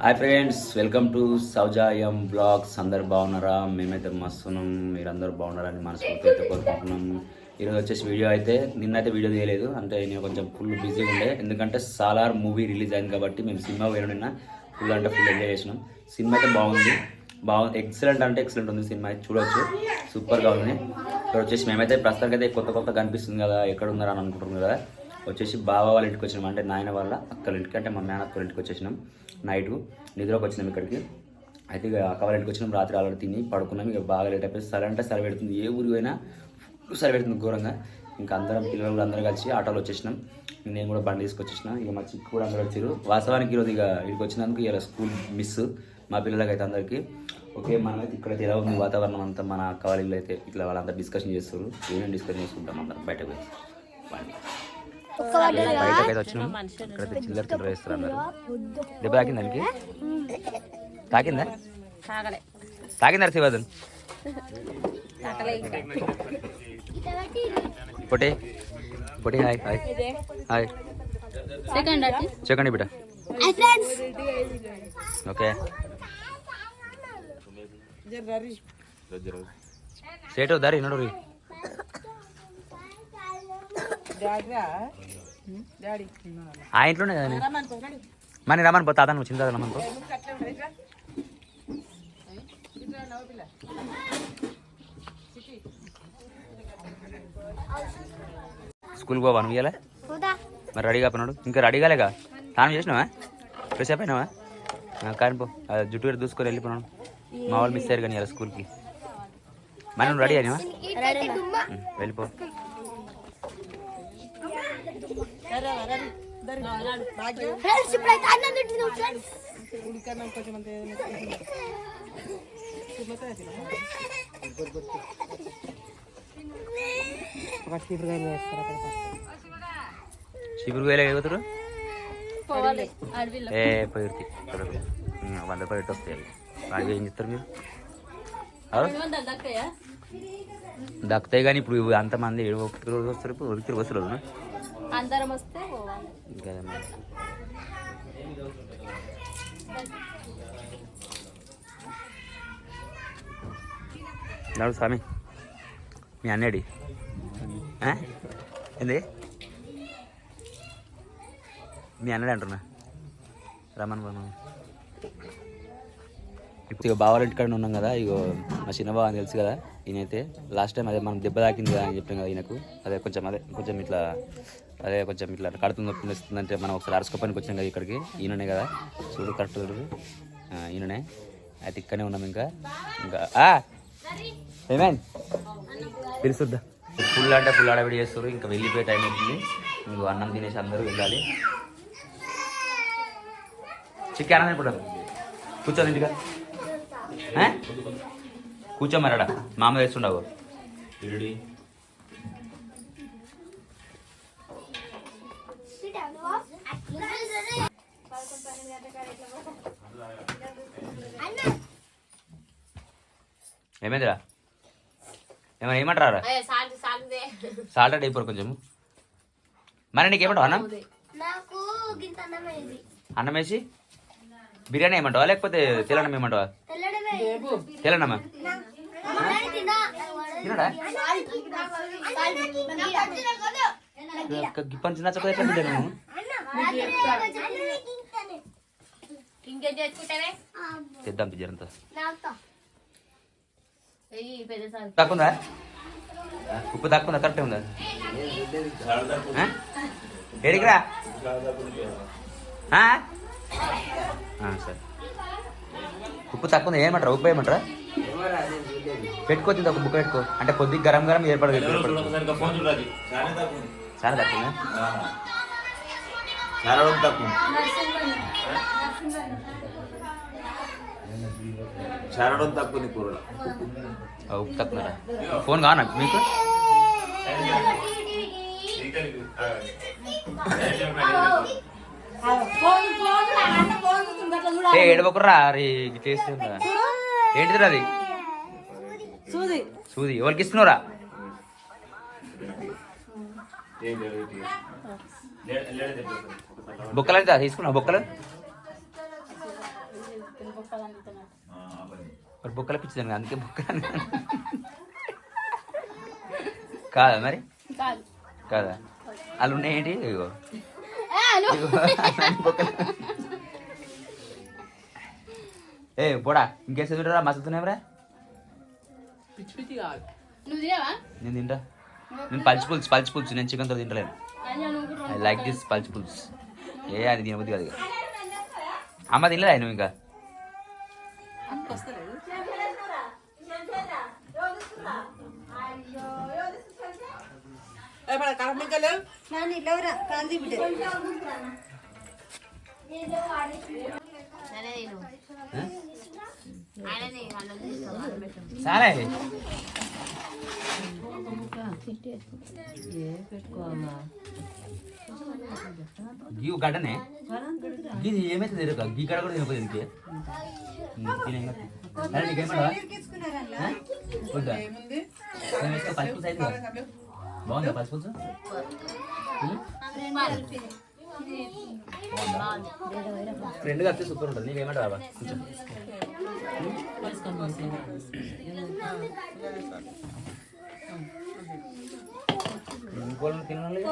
Hi friends, welcome to సౌజాయం blogs. అందరు బాగున్నారా? మేమైతే మస్తున్నాం. మీరందరూ బాగున్నారని మనస్ఫూర్తిగా అయితే కోరుకుంటున్నాం. ఈరోజు వచ్చేసి వీడియో అయితే నిన్నైతే వీడియో తీయలేదు, అంటే నేను కొంచెం ఫుల్ బిజీగా ఉండే. ఎందుకంటే సాలార్ మూవీ రిలీజ్ అయింది కాబట్టి మేము సినిమా పోయిన నిన్న ఫుల్ అంటే ఫుల్ ఎంజాయ్ చేసినాం. సినిమా అయితే బాగుంది, ఎక్సలెంట్ అంటే ఎక్సలెంట్ ఉంది. సినిమా అయితే చూడొచ్చు, సూపర్గా ఉంది. ఇక్కడ వచ్చేసి మేమైతే ప్రస్తుతానికి అయితే కొత్త కనిపిస్తుంది కదా, ఎక్కడ ఉన్నారని అనుకుంటున్నాం కదా. వచ్చేసి బావ వాళ్ళ ఇంటికి వచ్చినాం, అంటే నాయన వాళ్ళ అక్కల ఇంటికి, అంటే మా మేనత్త ఇంటికి వచ్చేసినాం. నైట్ నిద్రకి వచ్చినాం ఇక్కడికి. అయితే ఇక అక్క వాళ్ళ ఇంటికి వచ్చినాం. రాత్రి ఆల్రెడీ తిని పడుకున్నాం. ఇక బాగా లేట్ అయిపోయి సరే అంటే సరి పెడుతుంది, ఏ ఊరికి పోయినా సరి పెడుతుంది ఘోరంగా. ఇంకా అందరం పిల్లలు కూడా అందరూ కలిసి ఆటోలో వచ్చేసినాం. నేను కూడా బండి తీసుకొచ్చేసిన. ఇక మా చిక్కు కూడా అందరూ వచ్చారు. వాస్తవానికి ఈరోజు ఇక ఇక్కడికి వచ్చినందుకు ఇలా స్కూల్ మిస్ మా పిల్లలకి అయితే అందరికీ. ఓకే, మనమైతే ఇక్కడైతే ఎలా ఉంది వాతావరణం అంతా, మన అక్క వాళ్ళ ఇల్లు అయితే ఇట్లా వాళ్ళంతా డిస్కషన్ చేస్తారు. ఏమేమి డిస్కషన్ చేసుకుంటాం అందరం బయటకు పోయి. బయటకైతే వచ్చినాం. ఇక్కడైతే చిల్లర వేస్తారు అందరు. దెబ్బ తాకింది దానికి? తాకిందా? తాకిందా శివాదన్? పొట్టి పొట్టి హాయ్ హాయ్ హాయ్ చెప్పండి బిడ్డ. ఓకే సేటు దారి నడు. ఆ ఇంట్లోనే కదా మన రమ్మని పో, తాత నువ్వు చిన్న రమ్మని పో. స్కూల్కి పోవా నువ్వు ఇవ్వాలా? మరి రెడీగా పోయినాడు, ఇంకా రెడీగాలేగా? స్నానం చేసినావా? ఫ్రెష్ అయిపోయినావా? కానీ పో, జుట్టు పెట్టి దూసుకొని వెళ్ళిపోయినాడు. మా వాళ్ళు మిస్ అయ్యారు కానీ ఇలా స్కూల్కి. మరి నువ్వు రెడీ అయినావా? వెళ్ళిపో. చీపురుగా ఎగుతారు ఏ పోయి 100 రూపాయలు ఎట్టు వస్తాయి. అవి ఏం చెప్తారు మీరు? దక్కుతాయి కానీ ఇప్పుడు అంతమంది వస్తారు. ఇప్పుడు ఉరికి వస్తారు నడు స్వామి. మీ అన్నేడి ఏంది? మీ అన్నడే అంటున్నా, రమన్ బాబు. ఇప్పుడు ఇక బావాల ఇంటికాడ ఉన్నాం కదా. ఇగో మా చిన్న బావ అని తెలుసు కదా, ఈయనైతే లాస్ట్ టైం అదే మనం దెబ్బ తాకింది కదా అని చెప్పాం కదా ఈయనకు. కొంచెం ఇట్లా కడుతుంది నొప్పి వస్తుందంటే మనం ఒకసారి అరసుకోపానికి వచ్చాం కదా ఇక్కడికి. ఈయననే కదా, చూడు కరెక్ట్ చూడు, ఈయననే. అయితే ఇక్కడనే ఉన్నాం. ఇంకా ఏమైంది తెలుసుద్దా. ఫుల్ అంటే ఫుల్ ఆడవిడి చేస్తారు. ఇంకా వెళ్ళిపోయే టైం అవుతుంది. మీకు అన్నం తినేసి అందరూ వెళ్ళాలి. చిక్కి అన్నం ఇప్పుడు కూర్చోదు ఇంటిగా, కూర్చోమరాడా మామ వేస్తుండవు. ఏమైందిరా? ఏమంటారా? సాల్ట్ అయిపోరు కొంచెం. మరి నీకేమంటావు? అన్నం వేసి బిర్యానీ ఏమంటావా లేకపోతే తెల్లన్నం ఏమంటావా? తెల్లన్నమా తినడా? పంచి నచ్చకపోతే ఎట్లా బిడ్డ నువ్వు? తెద్దాం పిజ్జరంతా. తక్కువ ఉప్పు తక్కువ కరెక్ట్ ఉందా? ఏడికిరా సరే. ఉప్పు తక్కువ ఏమంటారా? ఉప్పు ఏమంటారా? పెట్టుకోవచ్చు, ఒక బుక్ పెట్టుకో. అంటే కొద్దిగా గరం ఏర్పడదు. చాలా తక్కువ, చాలా తక్కువ, చాలా తక్కువ కూరలో ఉప్పు తక్కువ. ఫోన్ కావనా మీకు? ఏడవకుర్రా రే, చేస్తుందా ఏంటిదిరా అది? సూది ఎవరికి ఇస్తున్నారా? బొక్కలు అయితే తీసుకున్నా బొక్కలు మరి బొక్కల పిచ్చిదాను అందుకే బొక్కలు కాదా మరి కాదా వాళ్ళు ఉన్నాయేంటి ఇగో బొక్కలు ఏ పోడా ఇంకేం చదువురా మస్తున్నాయిరా నేను తింటా నేను పల్చి పులుసు నేను చికెన్తో తింటలేను ఐ లైక్ దిస్ పల్చి పులుసు ఏ అది తినబుద్ధి కాదు అమ్మ తినలేదా నువ్వు ఇంకా సరే గీ గడ్డనే గీది ఏమైతే తిరగ గీ గడ్డ కూడా తినపోతుంది ఇంకే నీకేమన్నా పచ్చిపులుసు అయితే బాగుందా పచ్చిపులుసు ఫ్రెండ్ కలిస్తే సూపర్ ఉంటుంది నీకేమంటా బాబా ఇంకోళ్ళు తినాలి